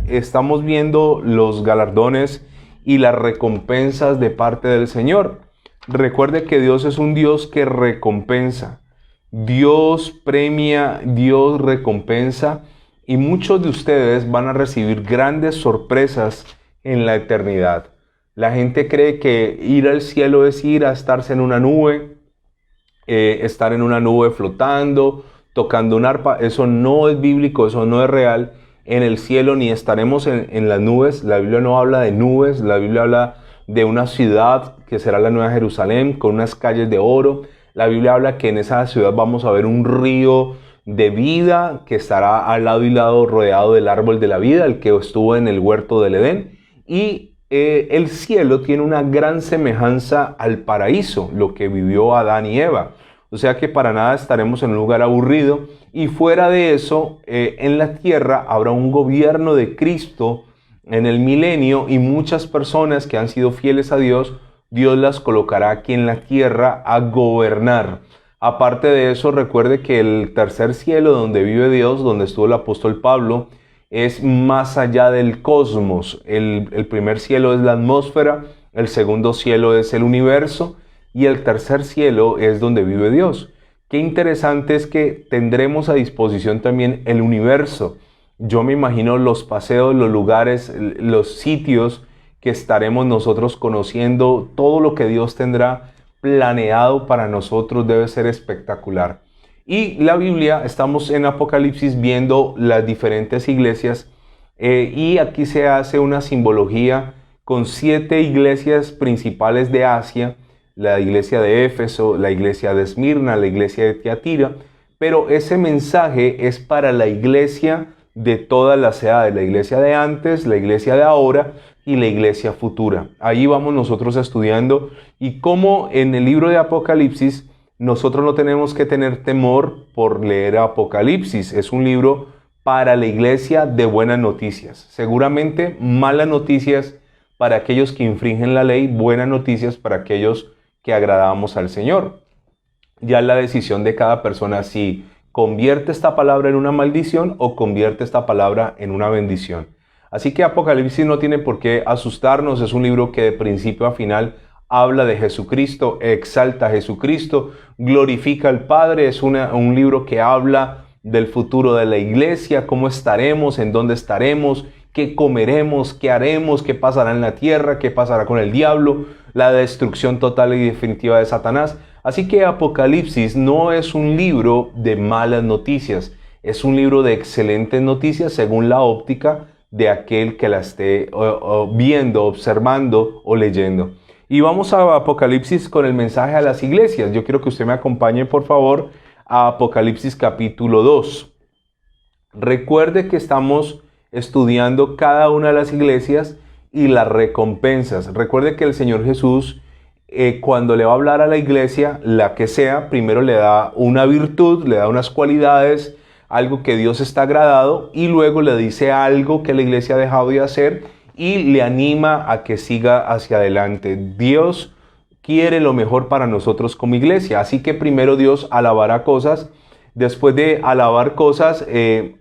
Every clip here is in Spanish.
Estamos viendo los galardones y las recompensas de parte del Señor. Recuerde que Dios es un Dios que recompensa. Dios premia, Dios recompensa, y muchos de ustedes van a recibir grandes sorpresas en la eternidad. La gente cree que ir al cielo es ir a estarse en una nube, estar en una nube flotando, tocando un arpa. Eso no es bíblico, eso no es real. En el cielo ni estaremos en las nubes. La Biblia no habla de nubes, la Biblia habla de una ciudad que será la Nueva Jerusalén con unas calles de oro. La Biblia habla que en esa ciudad vamos a ver un río de vida que estará al lado y lado rodeado del árbol de la vida, el que estuvo en el huerto del Edén. Y el cielo tiene una gran semejanza al paraíso, lo que vivió Adán y Eva. O sea que para nada estaremos en un lugar aburrido. Y fuera de eso, en la tierra habrá un gobierno de Cristo en el milenio, y muchas personas que han sido fieles a Dios, Dios las colocará aquí en la tierra a gobernar. Aparte de eso, recuerde que el tercer cielo donde vive Dios, donde estuvo el apóstol Pablo, es más allá del cosmos. El primer cielo es la atmósfera, el segundo cielo es el universo, y el tercer cielo es donde vive Dios. Qué interesante es que tendremos a disposición también el universo. Yo me imagino los paseos, los lugares, los sitios que estaremos nosotros conociendo. Todo lo que Dios tendrá planeado para nosotros debe ser espectacular. Y la Biblia, estamos en Apocalipsis viendo las diferentes iglesias, y aquí se hace una simbología con 7 iglesias principales de Asia: la iglesia de Éfeso, la iglesia de Esmirna, la iglesia de Tiatira. Pero ese mensaje es para la iglesia de todas las edades, la iglesia de antes, la iglesia de ahora y la iglesia futura. Ahí vamos nosotros estudiando, y cómo en el libro de Apocalipsis nosotros no tenemos que tener temor por leer Apocalipsis. Es un libro para la iglesia de buenas noticias. Seguramente malas noticias para aquellos que infringen la ley, buenas noticias para aquellos que agradamos al Señor. Ya es la decisión de cada persona si convierte esta palabra en una maldición o convierte esta palabra en una bendición. Así que Apocalipsis no tiene por qué asustarnos. Es un libro que de principio a final habla de Jesucristo, exalta a Jesucristo, glorifica al Padre. Es un libro que habla del futuro de la iglesia, cómo estaremos, en dónde estaremos, qué comeremos, qué haremos, qué pasará en la tierra, qué pasará con el diablo, la destrucción total y definitiva de Satanás. Así que Apocalipsis no es un libro de malas noticias, es un libro de excelentes noticias según la óptica de aquel que la esté viendo, observando o leyendo. Y vamos a Apocalipsis con el mensaje a las iglesias. Yo quiero que usted me acompañe, por favor, a Apocalipsis capítulo 2. Recuerde que estamos estudiando cada una de las iglesias y las recompensas. Recuerde que el Señor Jesús, cuando le va a hablar a la iglesia, la que sea, primero le da una virtud, le da unas cualidades, algo que Dios está agradado, y luego le dice algo que la iglesia ha dejado de hacer y le anima a que siga hacia adelante. Dios quiere lo mejor para nosotros como iglesia, así que primero Dios alabará cosas. Después de alabar cosas,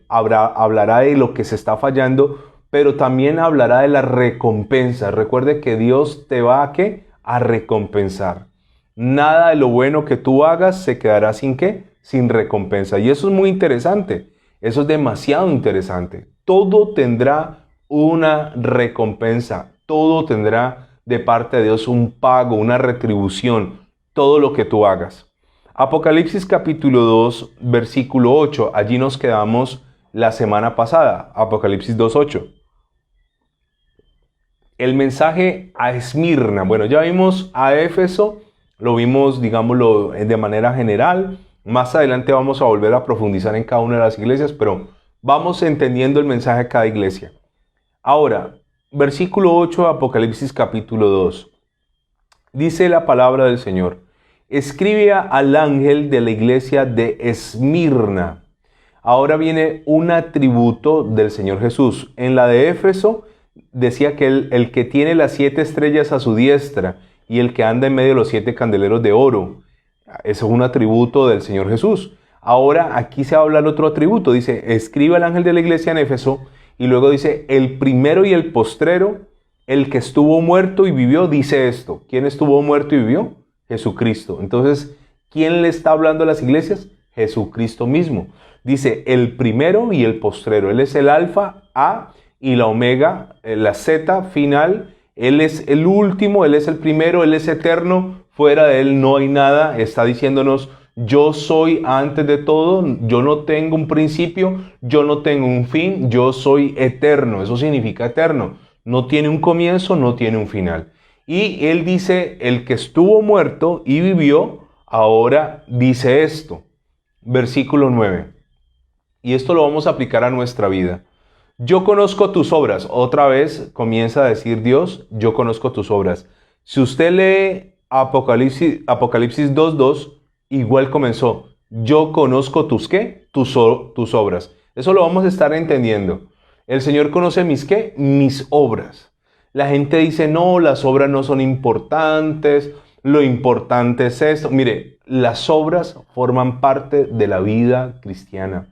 hablará de lo que se está fallando, pero también hablará de la recompensa. Recuerde que Dios te va a ¿qué? A recompensar. Nada de lo bueno que tú hagas se quedará sin ¿qué? Sin recompensa. Y eso es muy interesante. Eso es demasiado interesante. Todo tendrá una recompensa. Todo tendrá de parte de Dios un pago, una retribución. Todo lo que tú hagas. Apocalipsis capítulo 2, versículo 8. Allí nos quedamos la semana pasada. Apocalipsis 2:8. El mensaje a Esmirna. Bueno, ya vimos a Éfeso. Lo vimos, digámoslo, de manera general. Más adelante vamos a volver a profundizar en cada una de las iglesias, pero vamos entendiendo el mensaje a cada iglesia. Ahora, versículo 8 de Apocalipsis capítulo 2. Dice la palabra del Señor: escribe al ángel de la iglesia de Esmirna. Ahora viene un atributo del Señor Jesús. En la de Éfeso decía que el que tiene las 7 estrellas a su diestra y el que anda en medio de los 7 candeleros de oro. Ese es un atributo del Señor Jesús. Ahora aquí se va a hablar otro atributo. Dice, escribe al ángel de la iglesia en Éfeso, y luego dice, el primero y el postrero, el que estuvo muerto y vivió, dice esto. ¿Quién estuvo muerto y vivió? Jesucristo. Entonces, ¿quién le está hablando a las iglesias? Jesucristo mismo. Dice, el primero y el postrero. Él es el alfa, A, y la omega, la Z final. Él es el último, Él es el primero, Él es eterno. Fuera de Él no hay nada. Está diciéndonos, yo soy antes de todo, yo no tengo un principio, yo no tengo un fin, yo soy eterno. Eso significa eterno. No tiene un comienzo, no tiene un final. Y Él dice, el que estuvo muerto y vivió, ahora dice esto. Versículo 9. Y esto lo vamos a aplicar a nuestra vida. Yo conozco tus obras. Otra vez comienza a decir Dios, yo conozco tus obras. Si usted lee Apocalipsis 2:2, igual comenzó. Yo conozco tus ¿qué? Tus obras. Eso lo vamos a estar entendiendo. El Señor conoce mis ¿qué? Mis obras. La gente dice, no, las obras no son importantes. Lo importante es esto. Mire, las obras forman parte de la vida cristiana.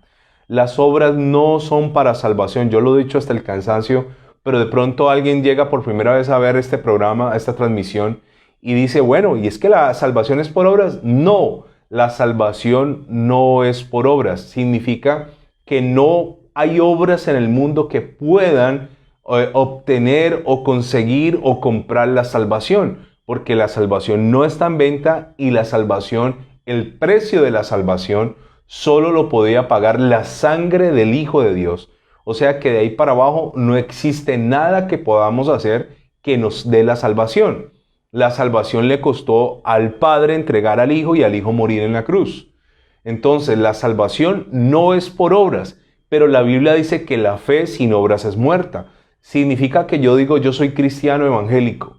Las obras no son para salvación. Yo lo he dicho hasta el cansancio, pero de pronto alguien llega por primera vez a ver este programa, esta transmisión, y dice, bueno, ¿y es que la salvación es por obras? No, la salvación no es por obras. Significa que no hay obras en el mundo que puedan obtener o conseguir o comprar la salvación, porque la salvación no está en venta y la salvación, el precio de la salvación, solo lo podía pagar la sangre del Hijo de Dios. O sea que de ahí para abajo no existe nada que podamos hacer que nos dé la salvación. La salvación le costó al Padre entregar al Hijo y al Hijo morir en la cruz. Entonces la salvación no es por obras, pero la Biblia dice que la fe sin obras es muerta. Significa que yo digo, yo soy cristiano evangélico,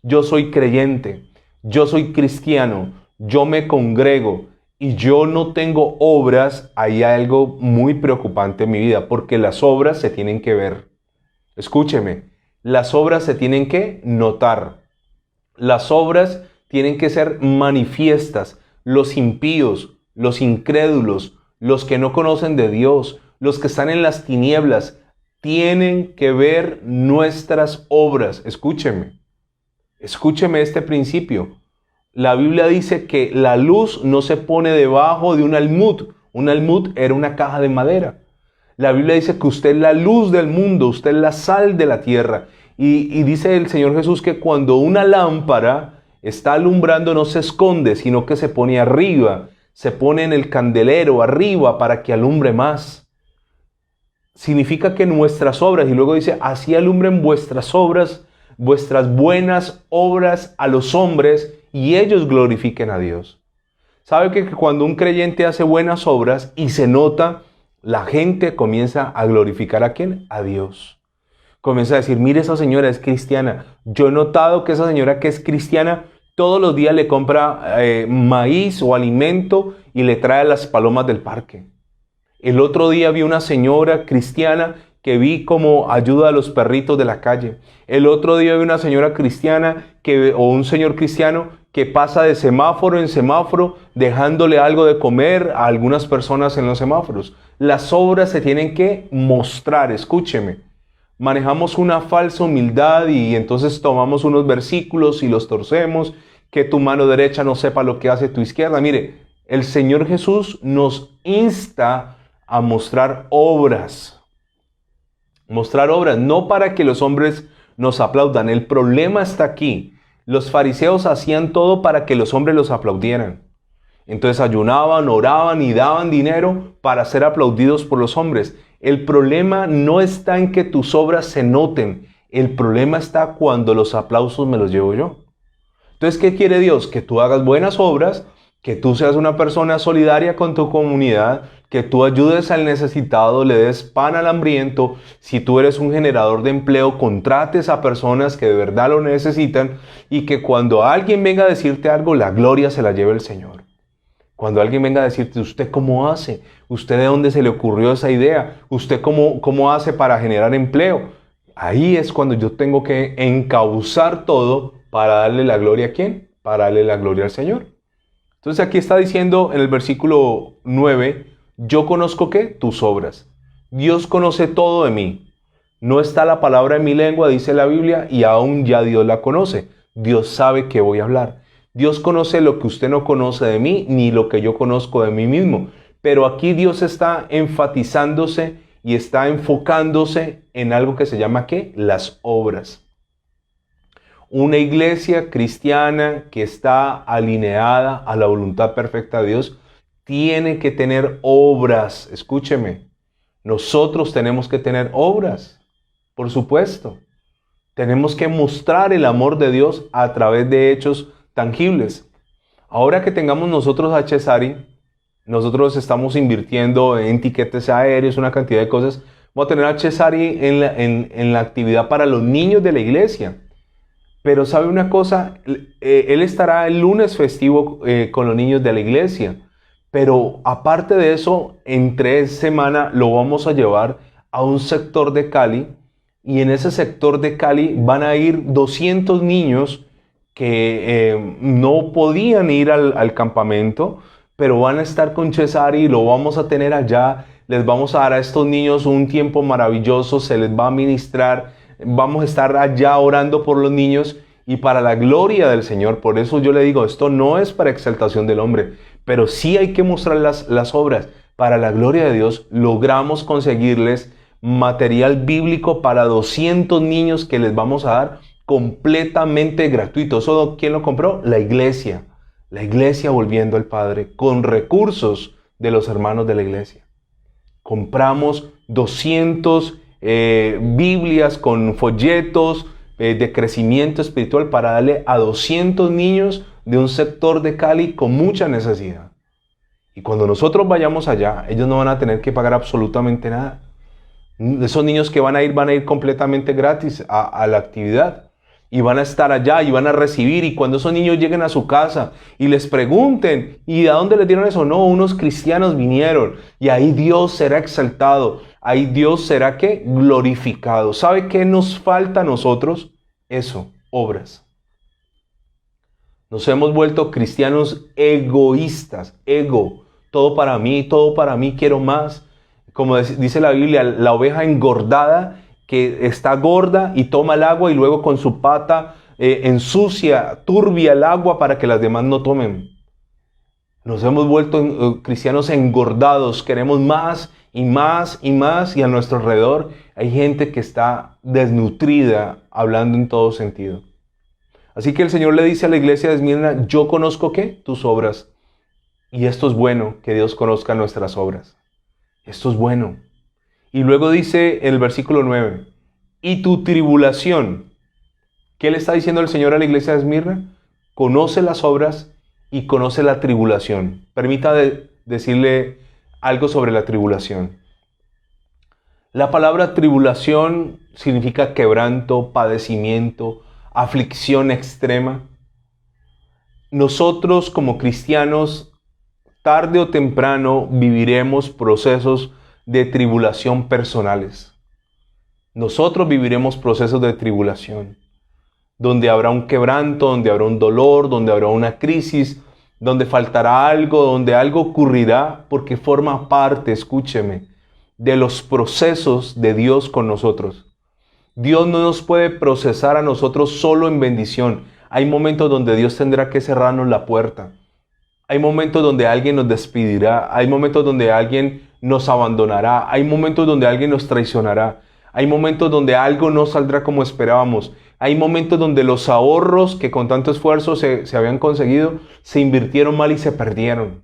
yo soy creyente, yo soy cristiano, yo me congrego, y yo no tengo obras, hay algo muy preocupante en mi vida, porque las obras se tienen que ver. Escúcheme, las obras se tienen que notar. Las obras tienen que ser manifiestas. Los impíos, los incrédulos, los que no conocen de Dios, los que están en las tinieblas, tienen que ver nuestras obras. Escúcheme, escúcheme este principio. La Biblia dice que la luz no se pone debajo de un almud. Un almud era una caja de madera. La Biblia dice que usted es la luz del mundo, usted es la sal de la tierra. Y dice el Señor Jesús que cuando una lámpara está alumbrando no se esconde, sino que se pone arriba, se pone en el candelero arriba para que alumbre más. Significa que nuestras obras, y luego dice, así alumbren vuestras obras, vuestras buenas obras a los hombres, y ellos glorifiquen a Dios. ¿Sabe que cuando un creyente hace buenas obras y se nota, la gente comienza a glorificar a quién? A Dios. Comienza a decir, mire, esa señora es cristiana. Yo he notado que esa señora que es cristiana todos los días le compra maíz o alimento y le trae las palomas del parque. El otro día vi una señora cristiana que vi como ayuda a los perritos de la calle. El otro día vi una señora cristiana o un señor cristiano que pasa de semáforo en semáforo dejándole algo de comer a algunas personas en los semáforos. Las obras se tienen que mostrar, escúcheme. Manejamos una falsa humildad y entonces tomamos unos versículos y los torcemos, que tu mano derecha no sepa lo que hace tu izquierda. Mire, el Señor Jesús nos insta a mostrar obras. Mostrar obras, no para que los hombres nos aplaudan. El problema está aquí. Los fariseos hacían todo para que los hombres los aplaudieran. Entonces ayunaban, oraban y daban dinero para ser aplaudidos por los hombres. El problema no está en que tus obras se noten. El problema está cuando los aplausos me los llevo yo. Entonces, ¿qué quiere Dios? Que tú hagas buenas obras, que tú seas una persona solidaria con tu comunidad, que tú ayudes al necesitado, le des pan al hambriento. Si tú eres un generador de empleo, contrates a personas que de verdad lo necesitan y que cuando alguien venga a decirte algo, la gloria se la lleve el Señor. Cuando alguien venga a decirte, ¿usted cómo hace? ¿Usted de dónde se le ocurrió esa idea? ¿Usted cómo hace para generar empleo? Ahí es cuando yo tengo que encauzar todo para darle la gloria ¿a quién? Para darle la gloria al Señor. Entonces aquí está diciendo en el versículo 9, yo conozco ¿qué? Tus obras. Dios conoce todo de mí. No está la palabra en mi lengua, dice la Biblia, y aún ya Dios la conoce. Dios sabe que voy a hablar. Dios conoce lo que usted no conoce de mí, ni lo que yo conozco de mí mismo. Pero aquí Dios está enfatizándose y está enfocándose en algo que se llama ¿qué? Las obras. Una iglesia cristiana que está alineada a la voluntad perfecta de Dios tiene que tener obras. Escúcheme, nosotros tenemos que tener obras, por supuesto. Tenemos que mostrar el amor de Dios a través de hechos tangibles. Ahora que tengamos nosotros a Chesari, nosotros estamos invirtiendo en tiquetes aéreos, una cantidad de cosas. Vamos a tener a Chesari en la actividad para los niños de la iglesia. Pero ¿sabe una cosa? Él estará el lunes festivo con los niños de la iglesia. Pero aparte de eso, en 3 semanas lo vamos a llevar a un sector de Cali. Y en ese sector de Cali van a ir 200 niños que no podían ir al campamento, pero van a estar con Chesari y lo vamos a tener allá. Les vamos a dar a estos niños un tiempo maravilloso, se les va a ministrar. Vamos a estar allá orando por los niños y para la gloria del Señor. Por eso yo le digo, esto no es para exaltación del hombre, pero sí hay que mostrar las obras. Para la gloria de Dios logramos conseguirles material bíblico para 200 niños que les vamos a dar completamente gratuito. ¿Eso quién lo compró? La iglesia. La iglesia volviendo al Padre con recursos de los hermanos de la iglesia. Compramos 200 Biblias con folletos de crecimiento espiritual para darle a 200 niños de un sector de Cali con mucha necesidad. Y cuando nosotros vayamos allá, ellos no van a tener que pagar absolutamente nada. Esos niños que van a ir completamente gratis a la actividad. Y van a estar allá y van a recibir. Y cuando esos niños lleguen a su casa y les pregunten, ¿y de dónde les dieron eso? No, unos cristianos vinieron. Y ahí Dios será exaltado. Ahí Dios será ¿qué? Glorificado. ¿Sabe qué nos falta a nosotros? Eso, obras. Nos hemos vuelto cristianos egoístas. Ego. Todo para mí, quiero más. Como dice la Biblia, la oveja engordada que está gorda y toma el agua y luego con su pata ensucia, turbia el agua para que las demás no tomen. Nos hemos vuelto cristianos engordados, queremos más y más y más, y a nuestro alrededor hay gente que está desnutrida, hablando en todo sentido. Así que el Señor le dice a la iglesia de Esmirna, yo conozco ¿qué? Tus obras. Y esto es bueno, que Dios conozca nuestras obras. Esto es bueno. Y luego dice en el versículo 9, y tu tribulación. ¿Qué le está diciendo el Señor a la iglesia de Esmirna? Conoce las obras y conoce la tribulación. Permita decirle algo sobre la tribulación. La palabra tribulación significa quebranto, padecimiento, aflicción extrema. Nosotros como cristianos, tarde o temprano viviremos procesos de tribulación personales. Nosotros viviremos procesos de tribulación, donde habrá un quebranto, donde habrá un dolor, donde habrá una crisis, donde faltará algo, donde algo ocurrirá, porque forma parte, escúcheme, de los procesos de Dios con nosotros. Dios no nos puede procesar a nosotros solo en bendición. Hay momentos donde Dios tendrá que cerrarnos la puerta. Hay momentos donde alguien nos despedirá. Hay momentos donde alguien nos abandonará. Hay momentos donde alguien nos traicionará. Hay momentos donde algo no saldrá como esperábamos. Hay momentos donde los ahorros que con tanto esfuerzo se habían conseguido se invirtieron mal y se perdieron.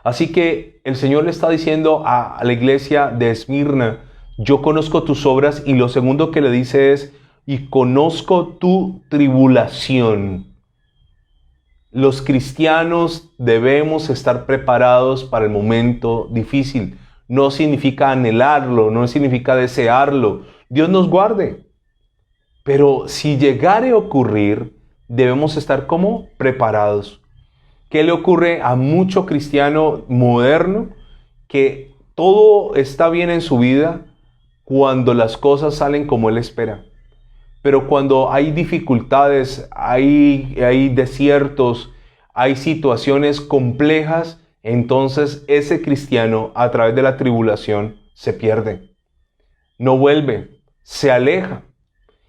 Así que el Señor le está diciendo a la iglesia de Esmirna, yo conozco tus obras, y lo segundo que le dice es, y conozco tu tribulación. Los cristianos debemos estar preparados para el momento difícil. No significa anhelarlo, no significa desearlo. Dios nos guarde. Pero si llegare a ocurrir, debemos estar como preparados. ¿Qué le ocurre a mucho cristiano moderno? Que todo está bien en su vida cuando las cosas salen como él espera. Pero cuando hay dificultades, hay desiertos, hay situaciones complejas, entonces ese cristiano a través de la tribulación se pierde, no vuelve, se aleja.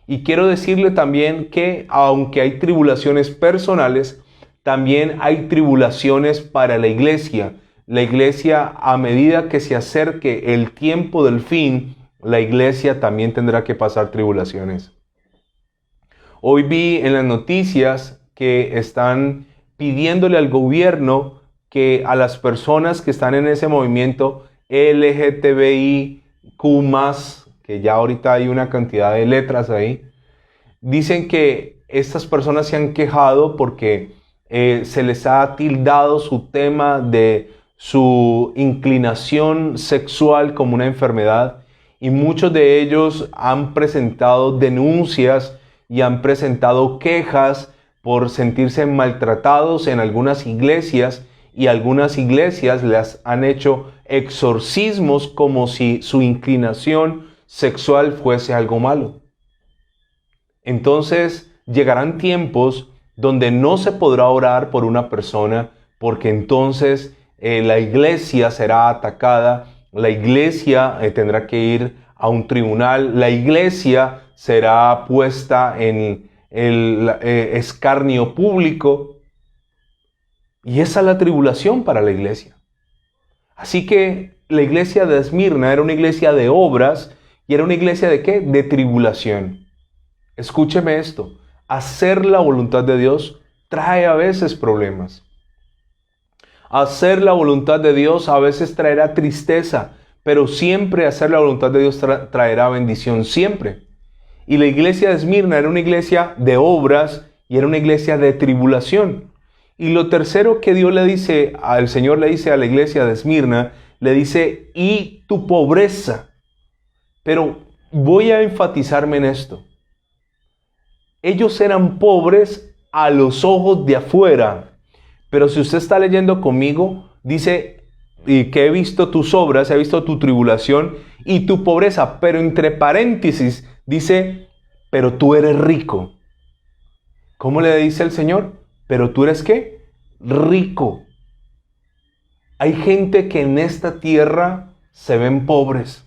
Y quiero decirle también que aunque hay tribulaciones personales, también hay tribulaciones para la iglesia. La iglesia, a medida que se acerque el tiempo del fin, la iglesia también tendrá que pasar tribulaciones. Hoy vi en las noticias que están pidiéndole al gobierno que a las personas que están en ese movimiento LGTBIQ+, que ya ahorita hay una cantidad de letras ahí, dicen que estas personas se han quejado porque se les ha tildado su tema de su inclinación sexual como una enfermedad, y muchos de ellos han presentado denuncias y han presentado quejas por sentirse maltratados en algunas iglesias, y algunas iglesias les han hecho exorcismos como si su inclinación sexual fuese algo malo. Entonces llegarán tiempos donde no se podrá orar por una persona, porque entonces la iglesia será atacada, la iglesia tendrá que ir a un tribunal, la iglesia será puesta en el escarnio público, y esa es la tribulación para la iglesia. Así que la iglesia de Esmirna era una iglesia de obras, y era una iglesia ¿de qué? De tribulación. Escúcheme esto, hacer la voluntad de Dios trae a veces problemas. Hacer la voluntad de Dios a veces traerá tristeza, pero siempre hacer la voluntad de Dios traerá bendición, siempre. Y la iglesia de Esmirna era una iglesia de obras y era una iglesia de tribulación. Y lo tercero que Dios le dice, al Señor le dice a la iglesia de Esmirna, le dice, y tu pobreza. Pero voy a enfatizarme en esto. Ellos eran pobres a los ojos de afuera. Pero si usted está leyendo conmigo, dice, y que he visto tus obras, he visto tu tribulación y tu pobreza. Pero entre paréntesis dice, pero tú eres rico. ¿Cómo le dice el Señor? Pero tú eres ¿qué? Rico. Hay gente que en esta tierra se ven pobres.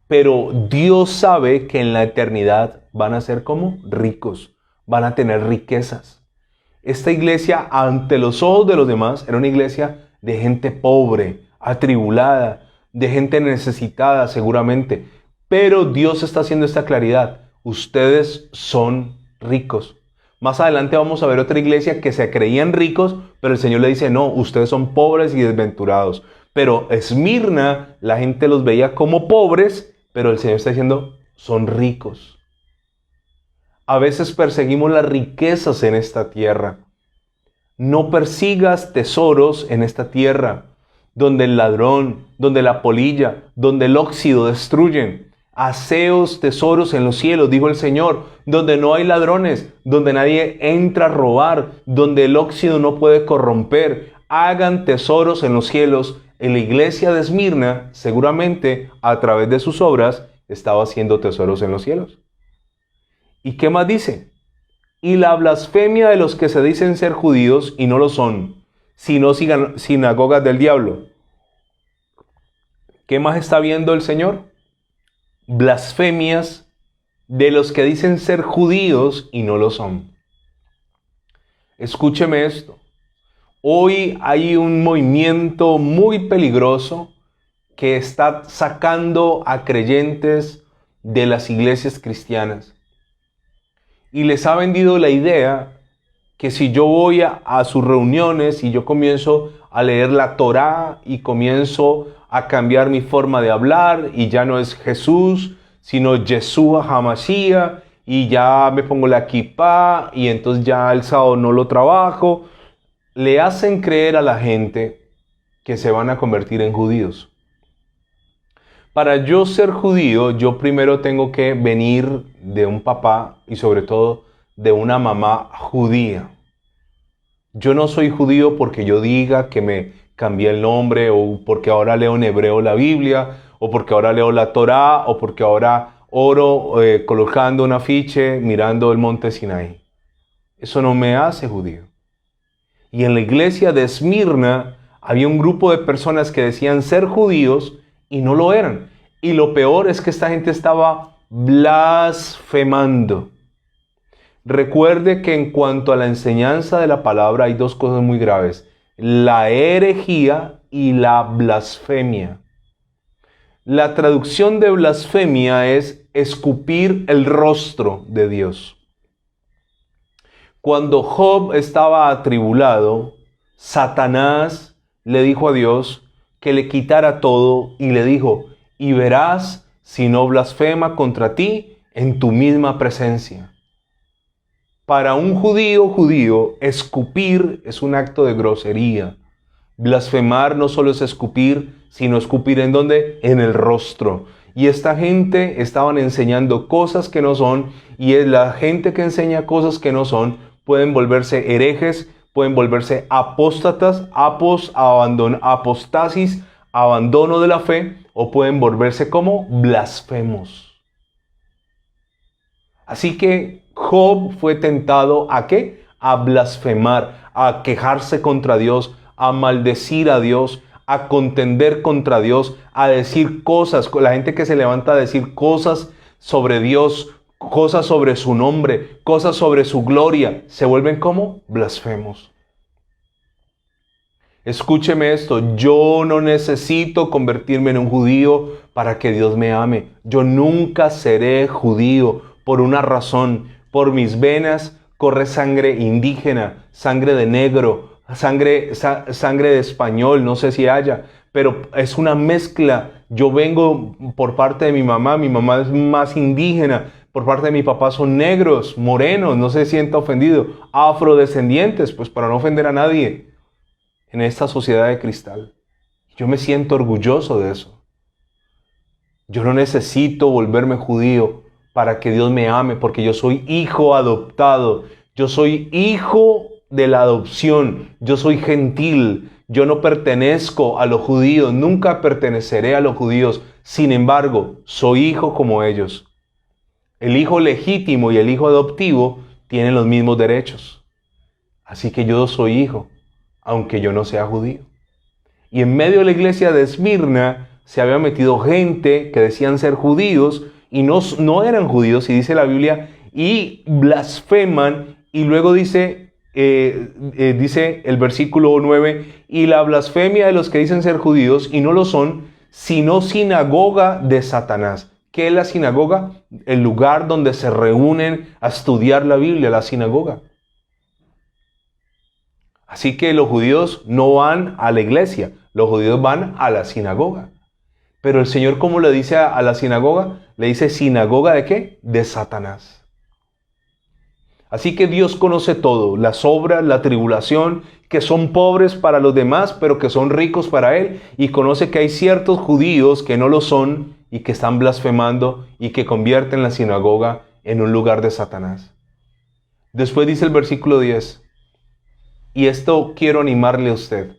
Pero Dios sabe que en la eternidad van a ser como ricos, van a tener riquezas. Esta iglesia, ante los ojos de los demás, era una iglesia de gente pobre, atribulada, de gente necesitada seguramente. Pero Dios está haciendo esta claridad. Ustedes son ricos. Más adelante vamos a ver otra iglesia que se creían ricos, pero el Señor le dice, no, ustedes son pobres y desventurados. Pero Esmirna, la gente los veía como pobres, pero el Señor está diciendo, son ricos. A veces perseguimos las riquezas en esta tierra. No persigas tesoros en esta tierra, donde el ladrón, donde la polilla, donde el óxido destruyen. Haceos tesoros en los cielos, dijo el Señor, donde no hay ladrones, donde nadie entra a robar, donde el óxido no puede corromper. Hagan tesoros en los cielos. En la iglesia de Esmirna, seguramente a través de sus obras, estaba haciendo tesoros en los cielos. ¿Y qué más dice? Y la blasfemia de los que se dicen ser judíos y no lo son, sino sinagogas del diablo. ¿Qué más está viendo el Señor? Blasfemias de los que dicen ser judíos y no lo son. Escúcheme esto. Hoy hay un movimiento muy peligroso que está sacando a creyentes de las iglesias cristianas. Y les ha vendido la idea que si yo voy a sus reuniones y yo comienzo a leer la Torá y comienzo a cambiar mi forma de hablar y ya no es Jesús, sino Yeshua HaMashiach, y ya me pongo la kipá y entonces ya el sábado no lo trabajo, le hacen creer a la gente que se van a convertir en judíos. Para yo ser judío, yo primero tengo que venir de un papá y sobre todo de una mamá judía. Yo no soy judío porque yo diga que me cambié el nombre, o porque ahora leo en hebreo la Biblia, o porque ahora leo la Torá, o porque ahora oro colocando un afiche mirando el monte Sinaí. Eso no me hace judío. Y en la iglesia de Esmirna había un grupo de personas que decían ser judíos y no lo eran. Y lo peor es que esta gente estaba blasfemando. Recuerde que en cuanto a la enseñanza de la palabra hay dos cosas muy graves: la herejía y la blasfemia. La traducción de blasfemia es escupir el rostro de Dios. Cuando Job estaba atribulado, Satanás le dijo a Dios que le quitara todo y le dijo: y verás si no blasfema contra ti en tu misma presencia. Para un judío, escupir es un acto de grosería. Blasfemar no solo es escupir, sino escupir ¿en dónde? En el rostro. Y esta gente estaban enseñando cosas que no son, y es la gente que enseña cosas que no son, pueden volverse herejes, pueden volverse apóstatas, apostasis, abandono de la fe, o pueden volverse como blasfemos. Así que Job fue tentado ¿a qué? A blasfemar, a quejarse contra Dios, a maldecir a Dios, a contender contra Dios, a decir cosas, la gente que se levanta a decir cosas sobre Dios, cosas sobre su nombre, cosas sobre su gloria, se vuelven como blasfemos. Escúcheme esto, yo no necesito convertirme en un judío para que Dios me ame. Yo nunca seré judío por una razón. Por mis venas corre sangre indígena, sangre de negro, sangre de español, no sé si haya, pero es una mezcla. Yo vengo por parte de mi mamá es más indígena, por parte de mi papá son negros, morenos, no se sienta ofendido, afrodescendientes, pues para no ofender a nadie en esta sociedad de cristal. Yo me siento orgulloso de eso. Yo no necesito volverme judío para que Dios me ame, porque yo soy hijo adoptado. Yo soy hijo de la adopción. Yo soy gentil. Yo no pertenezco a los judíos. Nunca perteneceré a los judíos. Sin embargo, soy hijo como ellos. El hijo legítimo y el hijo adoptivo tienen los mismos derechos. Así que yo soy hijo, aunque yo no sea judío. Y en medio de la iglesia de Esmirna se había metido gente que decían ser judíos y no eran judíos, y dice la Biblia, y blasfeman, y luego dice el versículo 9, y la blasfemia de los que dicen ser judíos y no lo son, sino sinagoga de Satanás. ¿Qué es la sinagoga? El lugar donde se reúnen a estudiar la Biblia, la sinagoga. Así que los judíos no van a la iglesia, los judíos van a la sinagoga. Pero el Señor, ¿cómo le dice a la sinagoga? Le dice sinagoga ¿de qué? De Satanás. Así que Dios conoce todo, las obras, la tribulación, que son pobres para los demás, pero que son ricos para Él. Y conoce que hay ciertos judíos que no lo son y que están blasfemando y que convierten la sinagoga en un lugar de Satanás. Después dice el versículo 10, y esto quiero animarle a usted.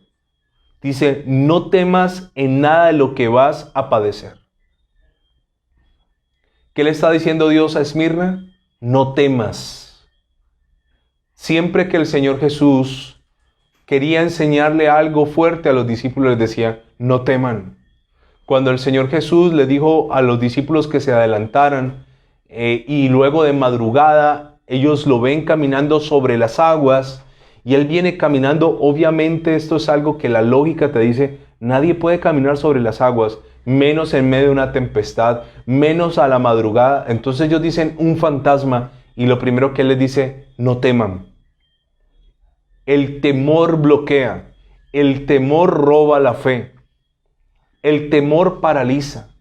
Dice, no temas en nada de lo que vas a padecer. ¿Qué le está diciendo Dios a Esmirna? No temas. Siempre que el Señor Jesús quería enseñarle algo fuerte a los discípulos, les decía, no teman. Cuando el Señor Jesús le dijo a los discípulos que se adelantaran, y luego de madrugada ellos lo ven caminando sobre las aguas, y Él viene caminando, obviamente esto es algo que la lógica te dice, nadie puede caminar sobre las aguas, menos en medio de una tempestad, menos a la madrugada. Entonces ellos dicen un fantasma, y lo primero que Él les dice, no teman. El temor bloquea, el temor roba la fe, el temor paraliza.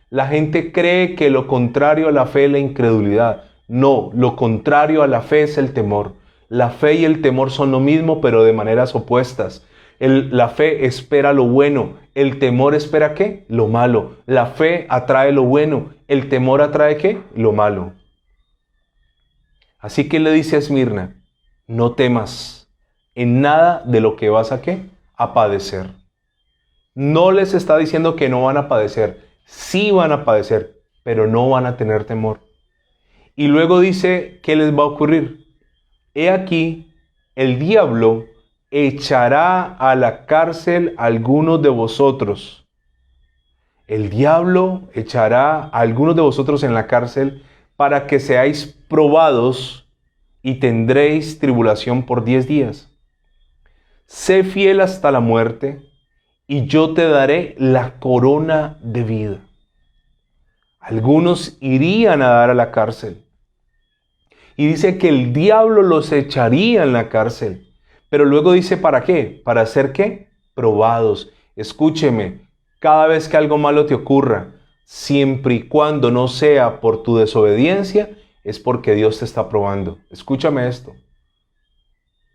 La gente cree que lo contrario a la fe es la incredulidad. No, lo contrario a la fe es el temor. La fe y el temor son lo mismo, pero de maneras opuestas. La fe espera lo bueno, el temor espera ¿qué? Lo malo. La fe atrae lo bueno, el temor atrae ¿qué? Lo malo. Así que le dice a Esmirna, no temas en nada de lo que vas a ¿qué? A padecer. No les está diciendo que no van a padecer, sí van a padecer, pero no van a tener temor. Y luego dice, ¿qué les va a ocurrir? He aquí, el diablo echará a la cárcel a algunos de vosotros. El diablo echará a algunos de vosotros en la cárcel para que seáis probados y tendréis tribulación por 10 días. Sé fiel hasta la muerte y yo te daré la corona de vida. Algunos irían a dar a la cárcel. Y dice que el diablo los echaría en la cárcel. Pero luego dice, ¿para qué? ¿Para ser qué? Probados. Escúcheme, cada vez que algo malo te ocurra, siempre y cuando no sea por tu desobediencia, es porque Dios te está probando. Escúchame esto.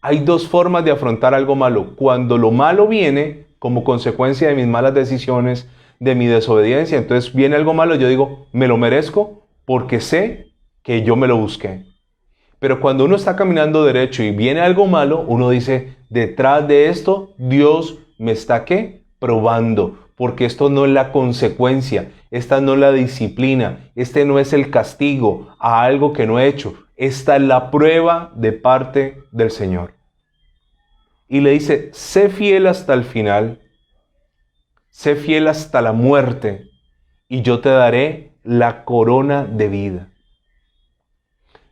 Hay dos formas de afrontar algo malo. Cuando lo malo viene como consecuencia de mis malas decisiones, de mi desobediencia, entonces viene algo malo, yo digo, me lo merezco porque sé que yo me lo busqué. Pero cuando uno está caminando derecho y viene algo malo, uno dice, detrás de esto, Dios me está ¿qué? Probando. Porque esto no es la consecuencia, esta no es la disciplina, este no es el castigo a algo que no he hecho. Esta es la prueba de parte del Señor. Y le dice, sé fiel hasta el final, sé fiel hasta la muerte, y yo te daré la corona de vida.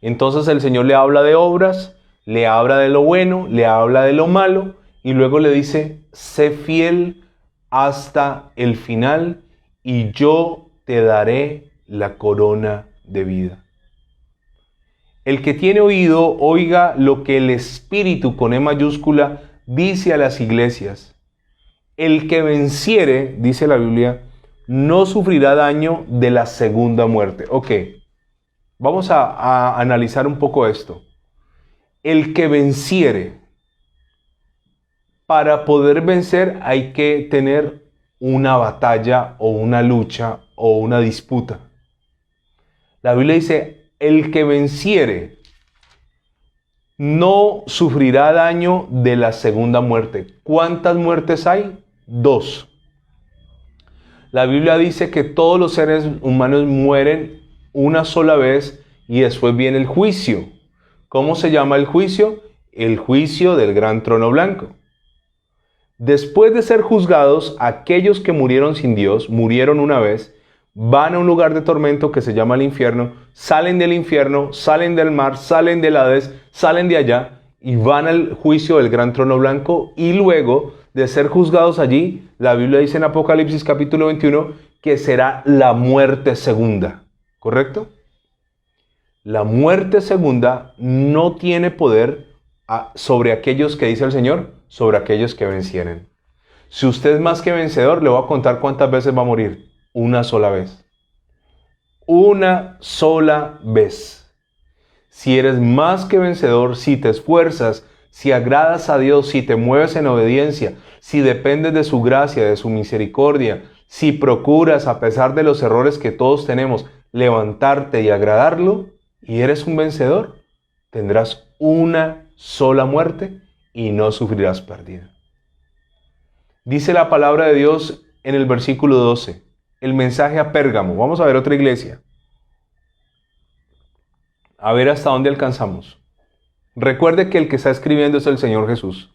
Entonces el Señor le habla de obras, le habla de lo bueno, le habla de lo malo, y luego le dice, sé fiel hasta el final, y yo te daré la corona de vida. El que tiene oído, oiga lo que el Espíritu con E mayúscula dice a las iglesias. El que venciere, dice la Biblia, no sufrirá daño de la segunda muerte. Ok, vamos a analizar un poco esto. El que venciere, para poder vencer hay que tener una batalla o una lucha o una disputa. La Biblia dice, el que venciere no sufrirá daño de la segunda muerte. ¿Cuántas muertes hay? 2. La Biblia dice que todos los seres humanos mueren una sola vez y después viene el juicio. ¿Cómo se llama el juicio? El juicio del gran trono blanco. Después de ser juzgados, aquellos que murieron sin Dios, murieron una vez, van a un lugar de tormento que se llama el infierno, salen del infierno, salen del mar, salen del Hades, salen de allá y van al juicio del gran trono blanco, y luego de ser juzgados allí, la Biblia dice en Apocalipsis capítulo 21 que será la muerte segunda, ¿correcto? La muerte segunda no tiene poder sobre aquellos que dice el Señor, sobre aquellos que vencieren. Si usted es más que vencedor, le voy a contar cuántas veces va a morir. Una sola vez. Una sola vez. Si eres más que vencedor, si te esfuerzas, si agradas a Dios, si te mueves en obediencia, si dependes de su gracia, de su misericordia, si procuras, a pesar de los errores que todos tenemos, levantarte y agradarlo, y eres un vencedor, tendrás una sola muerte y no sufrirás pérdida. Dice la palabra de Dios en el versículo 12, el mensaje a Pérgamo. Vamos a ver otra iglesia. A ver hasta dónde alcanzamos. Recuerde que el que está escribiendo es el Señor Jesús.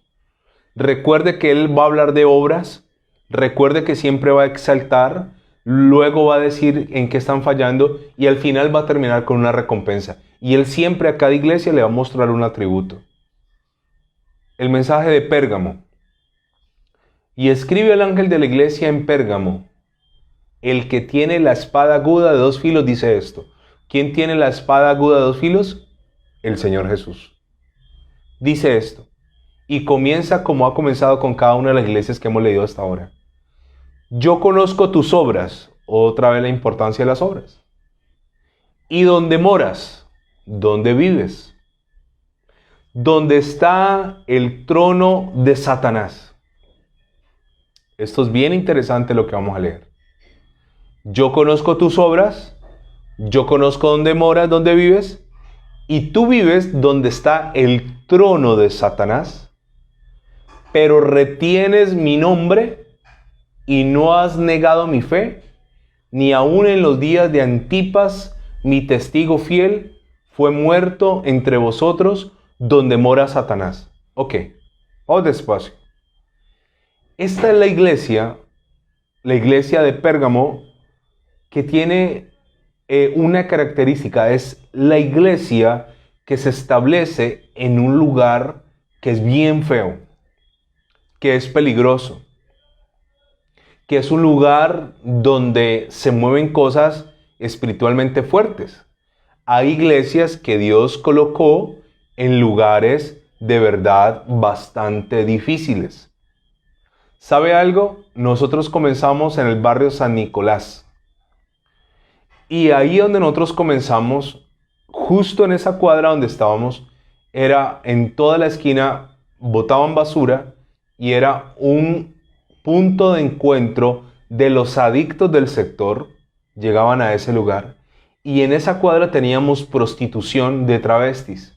Recuerde que Él va a hablar de obras. Recuerde que siempre va a exaltar. Luego va a decir en qué están fallando. Y al final va a terminar con una recompensa. Y Él siempre a cada iglesia le va a mostrar un atributo. El mensaje de Pérgamo. Y escribe al ángel de la iglesia en Pérgamo. El que tiene la espada aguda de 2 filos dice esto. ¿Quién tiene la espada aguda de 2 filos? El Señor Jesús. Dice esto. Y comienza como ha comenzado con cada una de las iglesias que hemos leído hasta ahora. Yo conozco tus obras. Otra vez la importancia de las obras. Y dónde moras, dónde vives. Donde está el trono de Satanás. Esto es bien interesante lo que vamos a leer. Yo conozco tus obras, yo conozco dónde moras, dónde vives, y tú vives donde está el trono de Satanás, pero retienes mi nombre y no has negado mi fe, ni aun en los días de Antipas, mi testigo fiel, fue muerto entre vosotros donde mora Satanás. Ok, Vamos despacio. Esta es la iglesia de Pérgamo, que tiene una característica. Es la iglesia que se establece en un lugar que es bien feo, que es peligroso, que es un lugar donde se mueven cosas espiritualmente fuertes. Hay iglesias que Dios colocó en lugares de verdad bastante difíciles. ¿Sabe algo? Nosotros comenzamos en el barrio San Nicolás. Y ahí donde nosotros comenzamos, justo en esa cuadra donde estábamos, era en toda la esquina, botaban basura y era un punto de encuentro de los adictos del sector. Llegaban a ese lugar. Y en esa cuadra teníamos prostitución de travestis.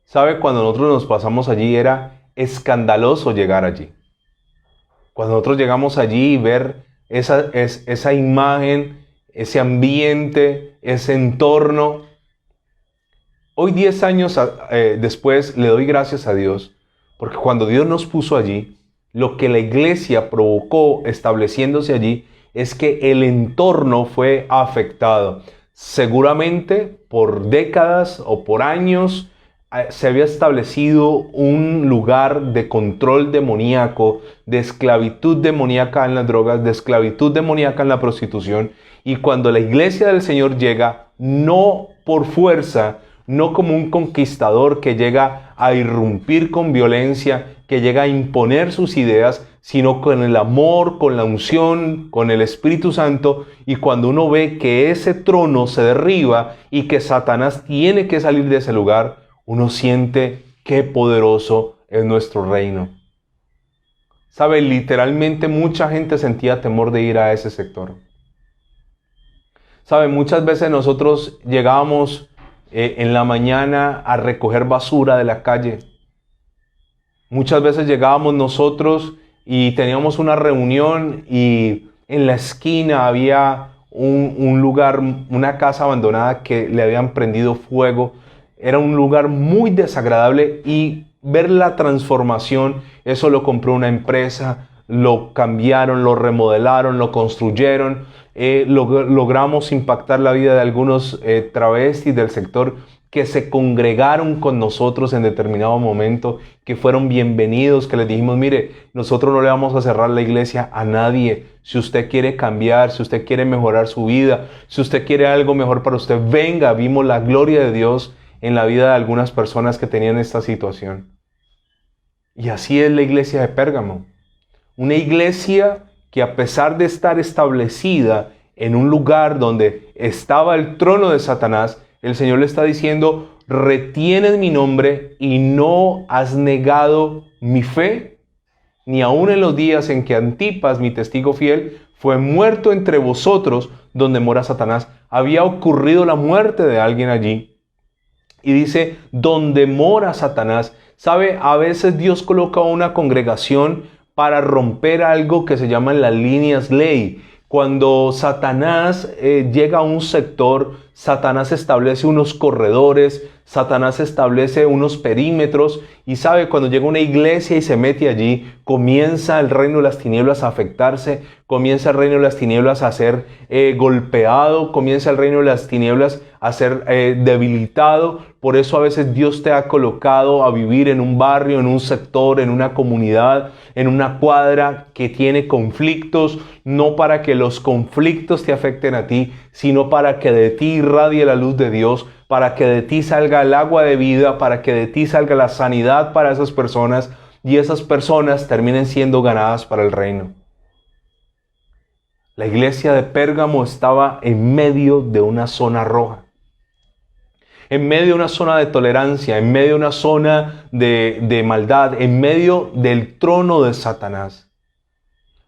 ¿Sabe? Cuando nosotros nos pasamos allí era escandaloso llegar allí. Cuando nosotros llegamos allí y ver esa imagen, ese ambiente, ese entorno. Hoy 10 años después le doy gracias a Dios, porque cuando Dios nos puso allí, lo que la iglesia provocó estableciéndose allí es que el entorno fue afectado. Seguramente por décadas o por años se había establecido un lugar de control demoníaco, de esclavitud demoníaca en las drogas, de esclavitud demoníaca en la prostitución. Y cuando la iglesia del Señor llega, no por fuerza, no como un conquistador que llega a irrumpir con violencia, que llega a imponer sus ideas, sino con el amor, con la unción, con el Espíritu Santo. Y cuando uno ve que ese trono se derriba y que Satanás tiene que salir de ese lugar, uno siente qué poderoso es nuestro reino. ¿Sabe? Literalmente mucha gente sentía temor de ir a ese sector. ¿Sabe? Muchas veces nosotros llegábamos en la mañana a recoger basura de la calle. Muchas veces llegábamos nosotros y teníamos una reunión y en la esquina había un lugar, una casa abandonada que le habían prendido fuego. Era un lugar muy desagradable y ver la transformación, eso lo compró una empresa, lo cambiaron, lo remodelaron, lo construyeron. Logramos impactar la vida de algunos travestis del sector que se congregaron con nosotros en determinado momento, que fueron bienvenidos, que les dijimos, mire, nosotros no le vamos a cerrar la iglesia a nadie. Si usted quiere cambiar, si usted quiere mejorar su vida, si usted quiere algo mejor para usted, venga. Vimos la gloria de Dios en la vida de algunas personas que tenían esta situación. Y así es la iglesia de Pérgamo. Una iglesia que, a pesar de estar establecida en un lugar donde estaba el trono de Satanás, el Señor le está diciendo, retienes mi nombre y no has negado mi fe, ni aun en los días en que Antipas, mi testigo fiel, fue muerto entre vosotros, donde mora Satanás. Había ocurrido la muerte de alguien allí. Y dice, donde mora Satanás. ¿Sabe? A veces Dios coloca una congregación para romper algo que se llaman las líneas ley. Cuando Satanás llega a un sector, Satanás establece unos corredores, Satanás establece unos perímetros. Y sabe, cuando llega una iglesia y se mete allí, comienza el reino de las tinieblas a afectarse, comienza el reino de las tinieblas a ser golpeado, comienza el reino de las tinieblas a ser debilitado. Por eso a veces Dios te ha colocado a vivir en un barrio, en un sector, en una comunidad, en una cuadra que tiene conflictos, no para que los conflictos te afecten a ti, sino para que de ti irradie la luz de Dios, para que de ti salga el agua de vida, para que de ti salga la sanidad para esas personas y esas personas terminen siendo ganadas para el reino. La iglesia de Pérgamo estaba en medio de una zona roja, en medio de una zona de tolerancia, en medio de una zona de maldad, en medio del trono de Satanás.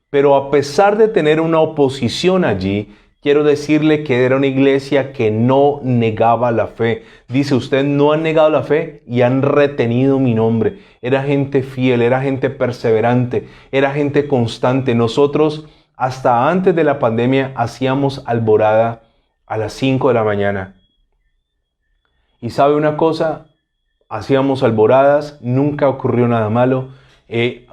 Pero a pesar de tener una oposición allí, quiero decirle que era una iglesia que no negaba la fe. Dice, ustedes no han negado la fe y han retenido mi nombre. Era gente fiel, era gente perseverante, era gente constante. Nosotros, hasta antes de la pandemia, hacíamos alborada a las 5 de la mañana. Y sabe una cosa, hacíamos alboradas, nunca ocurrió nada malo.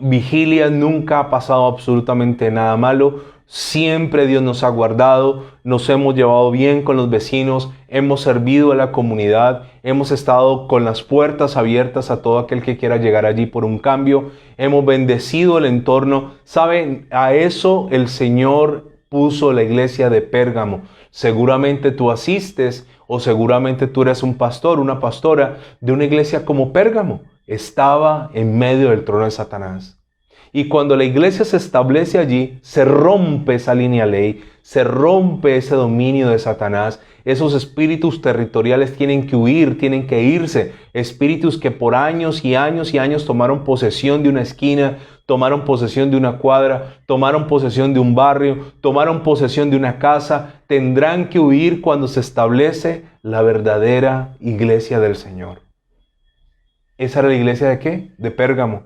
Vigilias, nunca ha pasado absolutamente nada malo. Siempre Dios nos ha guardado, nos hemos llevado bien con los vecinos, hemos servido a la comunidad, hemos estado con las puertas abiertas a todo aquel que quiera llegar allí por un cambio, hemos bendecido el entorno. ¿Saben? A eso el Señor puso la iglesia de Pérgamo. Seguramente tú asistes o seguramente tú eres un pastor, una pastora de una iglesia como Pérgamo. Estaba en medio del trono de Satanás. Y cuando la iglesia se establece allí, se rompe esa línea ley, se rompe ese dominio de Satanás. Esos espíritus territoriales tienen que huir, tienen que irse. Espíritus que por años y años y años tomaron posesión de una esquina, tomaron posesión de una cuadra, tomaron posesión de un barrio, tomaron posesión de una casa, tendrán que huir cuando se establece la verdadera iglesia del Señor. ¿Esa era la iglesia de qué? De Pérgamo.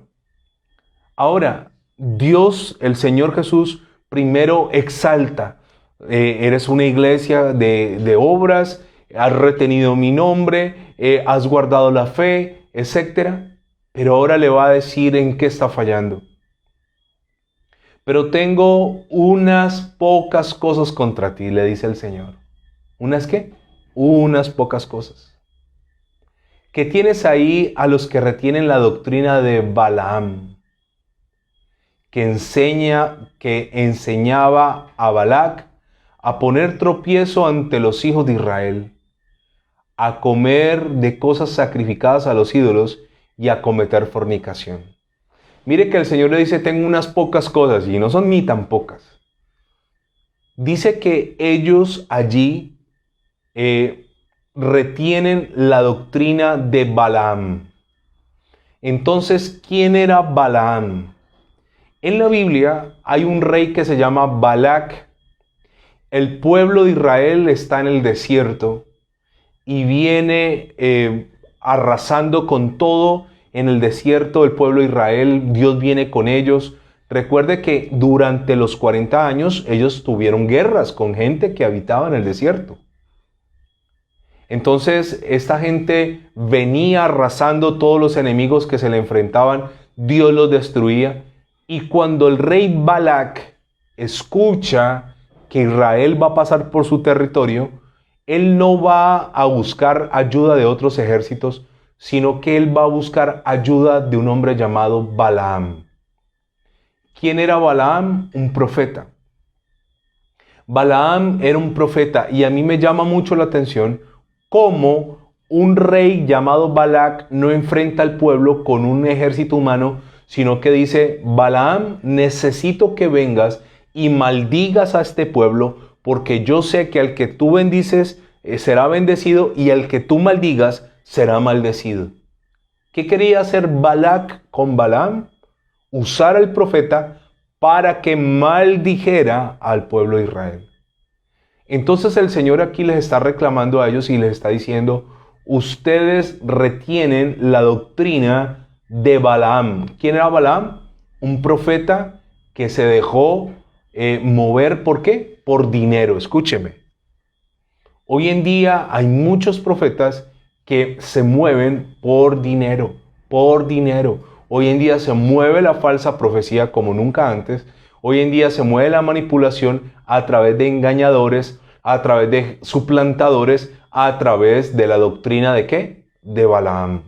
Ahora, Dios, el Señor Jesús, primero exalta. Eres una iglesia de obras, has retenido mi nombre, has guardado la fe, etc. Pero ahora le va a decir en qué está fallando. Pero tengo unas pocas cosas contra ti, le dice el Señor. ¿Unas qué? Unas pocas cosas. Que tienes ahí a los que retienen la doctrina de Balaam, que enseñaba a Balac a poner tropiezo ante los hijos de Israel, a comer de cosas sacrificadas a los ídolos y a cometer fornicación. Mire que el Señor le dice, tengo unas pocas cosas, y no son ni tan pocas. Dice que ellos allí retienen la doctrina de Balaam. Entonces, ¿quién era Balaam? En la Biblia hay un rey que se llama Balac. El pueblo de Israel está en el desierto y viene arrasando con todo en el desierto. El pueblo de Israel, Dios viene con ellos. Recuerde que durante los 40 años ellos tuvieron guerras con gente que habitaba en el desierto. Entonces esta gente venía arrasando todos los enemigos que se le enfrentaban. Dios los destruía. Y cuando el rey Balac escucha que Israel va a pasar por su territorio, él no va a buscar ayuda de otros ejércitos, sino que él va a buscar ayuda de un hombre llamado Balaam. ¿Quién era Balaam? Un profeta. Balaam era un profeta y a mí me llama mucho la atención cómo un rey llamado Balac no enfrenta al pueblo con un ejército humano, sino que dice, Balaam, necesito que vengas y maldigas a este pueblo, porque yo sé que al que tú bendices será bendecido y al que tú maldigas será maldecido. ¿Qué quería hacer Balac con Balaam? Usar al profeta para que maldijera al pueblo de Israel. Entonces el Señor aquí les está reclamando a ellos y les está diciendo, ustedes retienen la doctrina de Balaam. ¿Quién era Balaam? Un profeta que se dejó mover. ¿Por qué? Por dinero. Escúcheme. Hoy en día hay muchos profetas que se mueven por dinero. Por dinero. Hoy en día se mueve la falsa profecía como nunca antes. Hoy en día se mueve la manipulación a través de engañadores, a través de suplantadores, a través de la doctrina ¿de qué? De Balaam.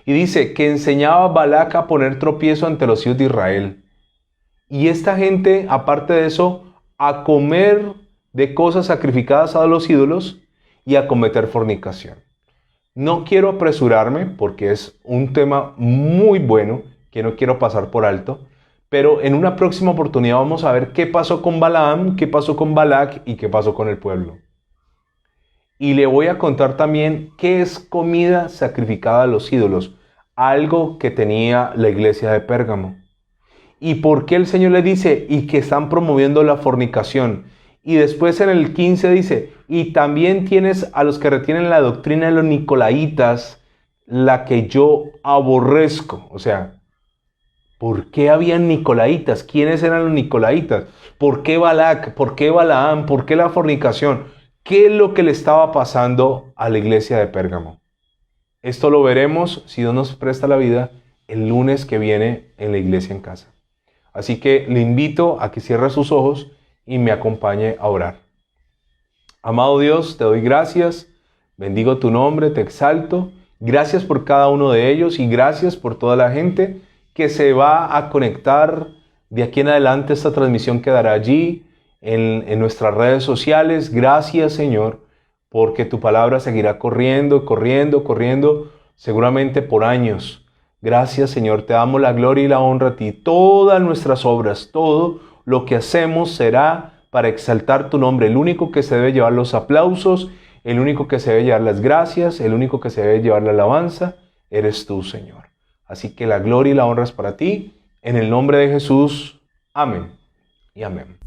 Y dice que enseñaba a Balac a poner tropiezo ante los hijos de Israel. Y esta gente, aparte de eso, a comer de cosas sacrificadas a los ídolos y a cometer fornicación. No quiero apresurarme porque es un tema muy bueno que no quiero pasar por alto. Pero en una próxima oportunidad vamos a ver qué pasó con Balaam, qué pasó con Balac y qué pasó con el pueblo. Y le voy a contar también qué es comida sacrificada a los ídolos, algo que tenía la iglesia de Pérgamo. Y por qué el Señor le dice, y que están promoviendo la fornicación. Y después en el 15 dice, y también tienes a los que retienen la doctrina de los nicolaitas, la que yo aborrezco. O sea, ¿por qué habían nicolaitas? ¿Quiénes eran los nicolaitas? ¿Por qué Balac? ¿Por qué Balaam? ¿Por qué la fornicación? ¿Qué es lo que le estaba pasando a la iglesia de Pérgamo? Esto lo veremos, si Dios nos presta la vida, el lunes que viene en la iglesia en casa. Así que le invito a que cierre sus ojos y me acompañe a orar. Amado Dios, te doy gracias, bendigo tu nombre, te exalto. Gracias por cada uno de ellos y gracias por toda la gente que se va a conectar de aquí en adelante. Esta transmisión quedará allí en nuestras redes sociales. Gracias, Señor, porque tu palabra seguirá corriendo, seguramente por años. Gracias, Señor, te damos la gloria y la honra a ti. Todas nuestras obras, todo lo que hacemos será para exaltar tu nombre. El único que se debe llevar los aplausos, el único que se debe llevar las gracias, el único que se debe llevar la alabanza, eres tú, Señor. Así que la gloria y la honra es para ti. En el nombre de Jesús. Amén y amén.